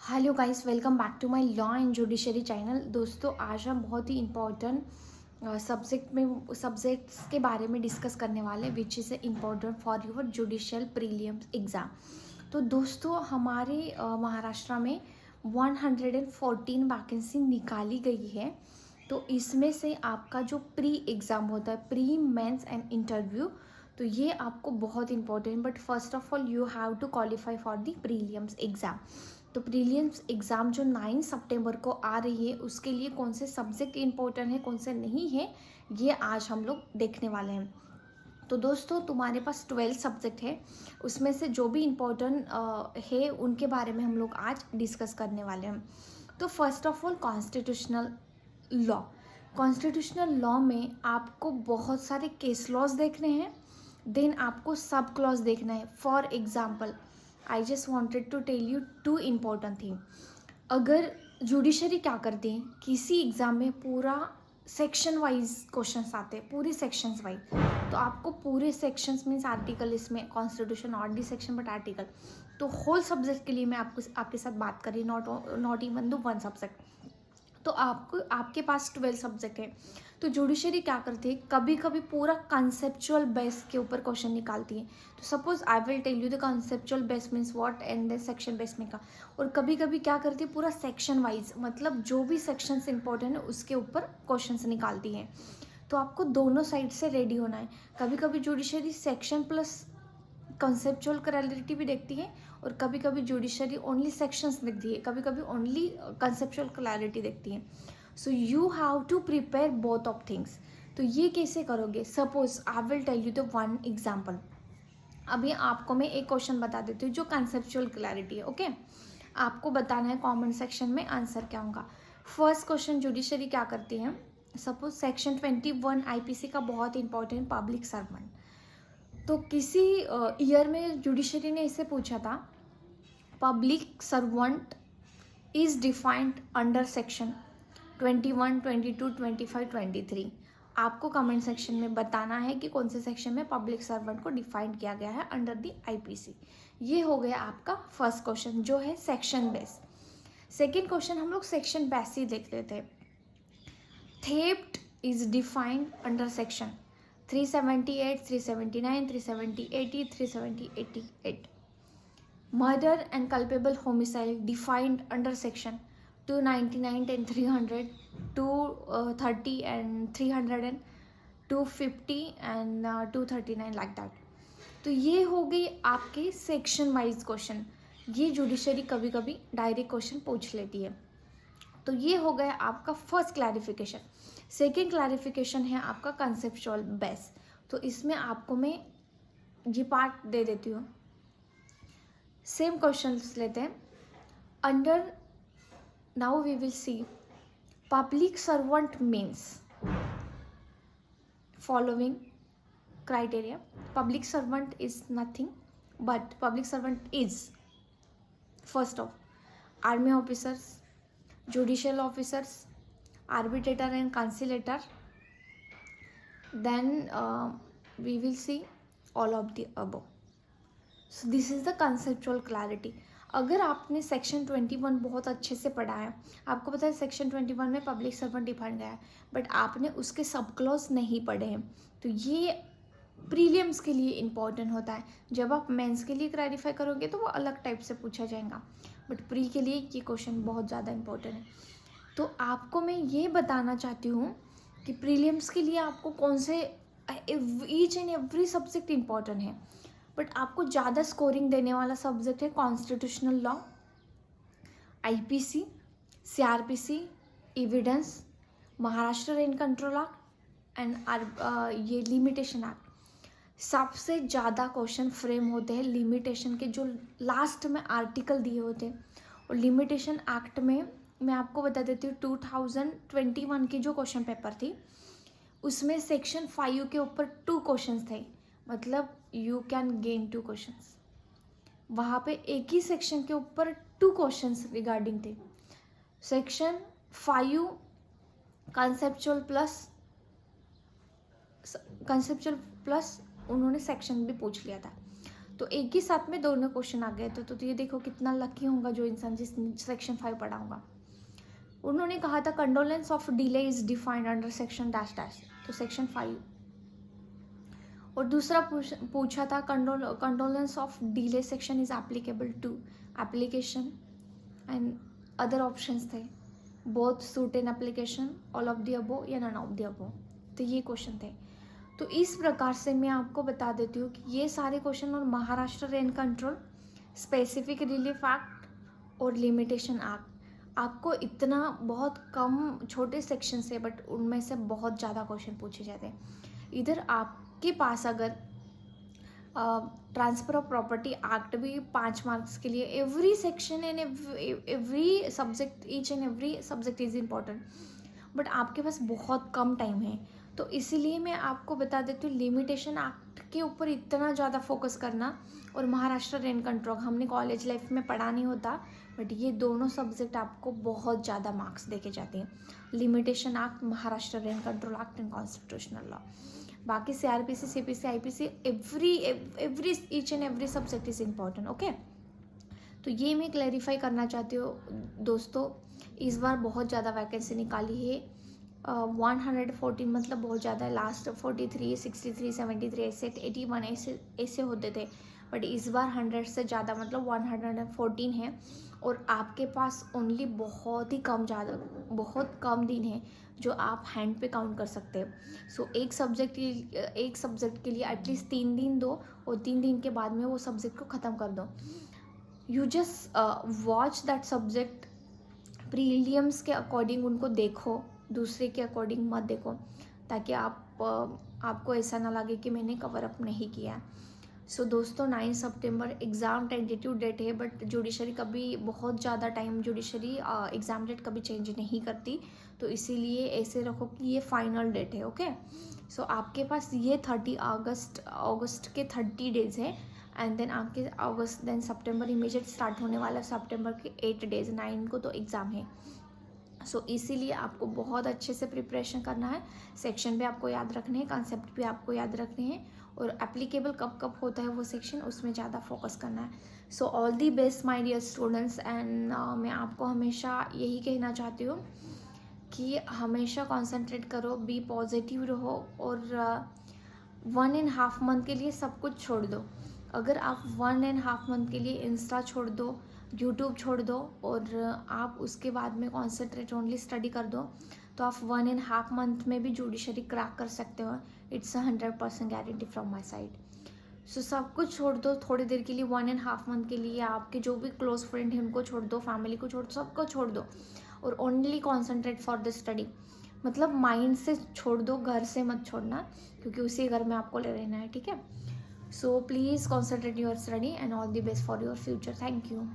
Hello guys, welcome back to my law and judiciary channel. दोस्तों, आज हम बहुत ही इम्पोर्टेंट सब्जेक्ट्स के बारे में डिस्कस करने वाले हैं which is important for your judicial prelims exam. तो दोस्तों, हमारे महाराष्ट्र में 114 वैकेंसी निकाली गई है। तो इसमें से आपका जो प्री एग्ज़ाम होता है, प्री मेंस एंड इंटरव्यू, तो ये आपको बहुत important. But first of all you have to qualify for the prelims exam. तो प्रीलिम्स एग्ज़ाम जो 9 सितंबर को आ रही है, उसके लिए कौन से सब्जेक्ट इंपॉर्टेंट है, कौन से नहीं है, ये आज हम लोग देखने वाले हैं। तो दोस्तों, तुम्हारे पास 12 सब्जेक्ट है, उसमें से जो भी इम्पोर्टेंट है उनके बारे में हम लोग आज डिस्कस करने वाले हैं। तो first of all constitutional law. Constitutional law में आपको बहुत सारे केस लॉज देखने हैं, देन आपको सब क्लॉज देखना है। For example, I just wanted to tell you two important thing. अगर जुडिशरी क्या करती है, किसी एग्ज़ाम में पूरा सेक्शन वाइज क्वेश्चंस आते हैं, पूरे सेक्शंस वाइज, तो आपको पूरे सेक्शंस मीन्स आर्टिकल, इसमें constitution not the section but article, तो होल सब्जेक्ट के लिए मैं आपके साथ बात कर रही, not even the one subject. तो आपके पास 12 सब्जेक्ट है। तो जुडिशरी क्या करती है, कभी कभी पूरा कंसेप्चुअल बेस के ऊपर क्वेश्चन निकालती है। तो suppose I will tell you the conceptual base means what and the section base में का। और कभी कभी क्या करती है, पूरा सेक्शन वाइज, मतलब जो भी सेक्शंस इंपॉर्टेंट है उसके ऊपर क्वेश्चंस निकालती है। तो आपको दोनों साइड से रेडी होना है। कभी कभी judiciary section plus conceptual clarity भी देखती है, और कभी कभी जुडिशरी ओनली सेक्शंस देखती है, कभी कभी ओनली कंसेप्चुअल क्लैरिटी देखती है। So you have to prepare both of things. तो ये कैसे करोगे, suppose I will tell you the one example. अभी आपको मैं एक क्वेश्चन बता देती हूँ जो कंसेप्चुअल क्लैरिटी है। ओके, आपको बताना है कॉमेंट सेक्शन में आंसर क्या होगा। फर्स्ट क्वेश्चन, जुडिशरी क्या करती है, सपोज सेक्शन 21 आईपीसी का बहुत इंपॉर्टेंट, पब्लिक सर्वेंट। तो किसी ईयर में जुडिशरी ने इससे पूछा था, public servant is defined under section 21, 22, 25, 23। आपको कमेंट सेक्शन में बताना है कि कौन से सेक्शन में पब्लिक सर्वेंट को डिफाइंड किया गया है अंडर द आईपीसी। ये हो गया आपका फर्स्ट क्वेश्चन जो है सेक्शन बेस। सेकेंड क्वेश्चन हम लोग सेक्शन बेस ही देख लेते हैं। Theft is defined under section 378, 379, 370, 80, 370, 88. Murder and culpable homicide defined under section 299 and 300, 230 and 300 and 250 and 239 like that. तो ये हो गई आपके सेक्शन वाइज क्वेश्चन। ये जुडिशरी कभी कभी डायरेक्ट क्वेश्चन पूछ लेती है। तो ये हो गया आपका फर्स्ट क्लैरिफिकेशन। सेकेंड क्लैरिफिकेशन है आपका कंसेप्चुअल बेस। तो इसमें आपको मैं ये पार्ट दे देती हूँ। सेम क्वेश्चन लेते हैं। Under, now we will see public servant means following criteria. Public servant is nothing but public servant is first of army officers, judicial officers, arbitrator and conciliator. Then we will see all of the above. So this is the conceptual clarity. अगर आपने section 21 बहुत अच्छे से पढ़ा है, आपको पता है सेक्शन 21 में पब्लिक सर्वेंट डिफाइन गया है, बट आपने उसके सब क्लॉज नहीं पढ़े हैं, तो ये प्रीलिम्स के लिए इम्पॉर्टेंट होता है। जब आप मेंस के लिए क्लैरिफाई करोगे तो वो अलग टाइप से पूछा जाएगा, बट प्री के लिए ये क्वेश्चन बहुत ज़्यादा इम्पोर्टेंट है। तो आपको मैं ये बताना चाहती हूँ कि प्रीलिम्स के लिए आपको कौन से each and every subject important है, बट आपको ज़्यादा स्कोरिंग देने वाला सब्जेक्ट है constitutional law, IPC, CrPC, evidence, Maharashtra rent control act and ये लिमिटेशन एक्ट। सबसे ज़्यादा क्वेश्चन फ्रेम होते हैं लिमिटेशन के, जो लास्ट में आर्टिकल दिए होते हैं। और लिमिटेशन एक्ट में मैं आपको बता देती हूँ, 2021 की जो क्वेश्चन पेपर थी उसमें सेक्शन 5 के ऊपर 2 क्वेश्चन थे, मतलब यू कैन गेन 2 क्वेश्चंस। वहाँ पे एक ही सेक्शन के ऊपर 2 क्वेश्चंस रिगार्डिंग थे। सेक्शन 5 कंसेप्चुअल प्लस उन्होंने सेक्शन भी पूछ लिया था। तो एक ही साथ में दोनों क्वेश्चन आ गए थे। तो ये देखो कितना लकी होगा जो इंसान जिसने सेक्शन 5 पढ़ा होगा। उन्होंने कहा था condolence of delay is defined under section dash dash, तो सेक्शन 5। और दूसरा पूछा था condolence of delay section is applicable to application and other options थे, both suit in application, all of the above या नन ऑफ द अबो। तो ये question थे। तो इस प्रकार से मैं आपको बता देती हूँ कि ये सारे क्वेश्चन और Maharashtra rent control, specific relief act और लिमिटेशन एक्ट, आपको इतना बहुत कम छोटे सेक्शन से बट उनमें से बहुत ज़्यादा क्वेश्चन पूछे जाते हैं। इधर आपके पास अगर ट्रांसफर ऑफ प्रॉपर्टी एक्ट भी 5 मार्क्स के लिए, every section and every subject, each and every subject is important, but आपके पास बहुत कम टाइम है। तो इसीलिए मैं आपको बता देती हूँ लिमिटेशन एक्ट के ऊपर इतना ज़्यादा फोकस करना, और महाराष्ट्र रेंट कंट्रोल हमने कॉलेज लाइफ में पढ़ा नहीं होता, बट ये दोनों सब्जेक्ट आपको बहुत ज़्यादा मार्क्स देके जाते हैं, limitation act, Maharashtra rent control act and constitutional law. बाकी CRPC, CPC, IPC, every each and every subject is important. Okay, तो ये मैं क्लैरिफाई करना चाहती हूँ दोस्तों। इस बार बहुत ज़्यादा वैकेंसी निकाली है, 114 मतलब बहुत ज़्यादा है। लास्ट 43, 63, 73 ऐसे 81 ऐसे होते थे, बट इस बार 100 से ज़्यादा मतलब 114 है। और आपके पास ओनली बहुत बहुत कम दिन है जो आप हैंड पे काउंट कर सकते हैं। सो एक सब्जेक्ट के लिए एटलीस्ट 3 दिन दो, और 3 दिन के बाद में वो सब्जेक्ट को ख़त्म कर दो। You just watch that subject, prelims के अकॉर्डिंग उनको देखो, दूसरे के अकॉर्डिंग मत देखो, ताकि आपको ऐसा ना लगे कि मैंने कवर अप नहीं किया। सो दोस्तों 9 सितंबर एग्ज़ाम टेंटेटिव डेट है, बट जुडिशरी कभी बहुत ज़्यादा टाइम जुडिशरी एग्ज़ाम डेट कभी चेंज नहीं करती, तो इसीलिए ऐसे रखो कि ये फाइनल डेट है। ओके, सो आपके पास ये 30 अगस्त के 30 डेज है, एंड देन आपके अगस्त देन सितंबर इमीडिएट स्टार्ट होने वाला, सितंबर के 8 डेज, 9 को तो एग्ज़ाम है। सो इसीलिए आपको बहुत अच्छे से प्रिपरेशन करना है, सेक्शन भी आपको याद रखने हैं, कॉन्सेप्ट भी आपको याद रखने हैं, और एप्लीकेबल कब कब होता है वो सेक्शन, उसमें ज़्यादा फोकस करना है। So all the best my dear students, and मैं आपको हमेशा यही कहना चाहती हूँ कि हमेशा कॉन्सेंट्रेट करो, बी पॉजिटिव रहो, और 1.5 मंथ के लिए सब कुछ छोड़ दो। अगर आप 1.5 मंथ के लिए इंस्टा छोड़ दो, यूट्यूब छोड़ दो, और आप उसके बाद में कॉन्सेंट्रेट ओनली स्टडी कर दो, तो आप 1.5 मंथ में भी जुडिशरी क्रैक कर सकते हो। It's 100% guarantee from my side. So सब कुछ छोड़ दो थोड़ी देर के लिए, 1.5 मंथ के लिए आपके जो भी क्लोज फ्रेंड हैं उनको छोड़ दो, फैमिली को छोड़ दो, सबको छोड़ दो, और only concentrate for the study. मतलब माइंड से छोड़ दो, घर से मत छोड़ना, क्योंकि उसी घर में आपको ले रहना है, ठीक है। So please concentrate your study, and all the best for your future. Thank you.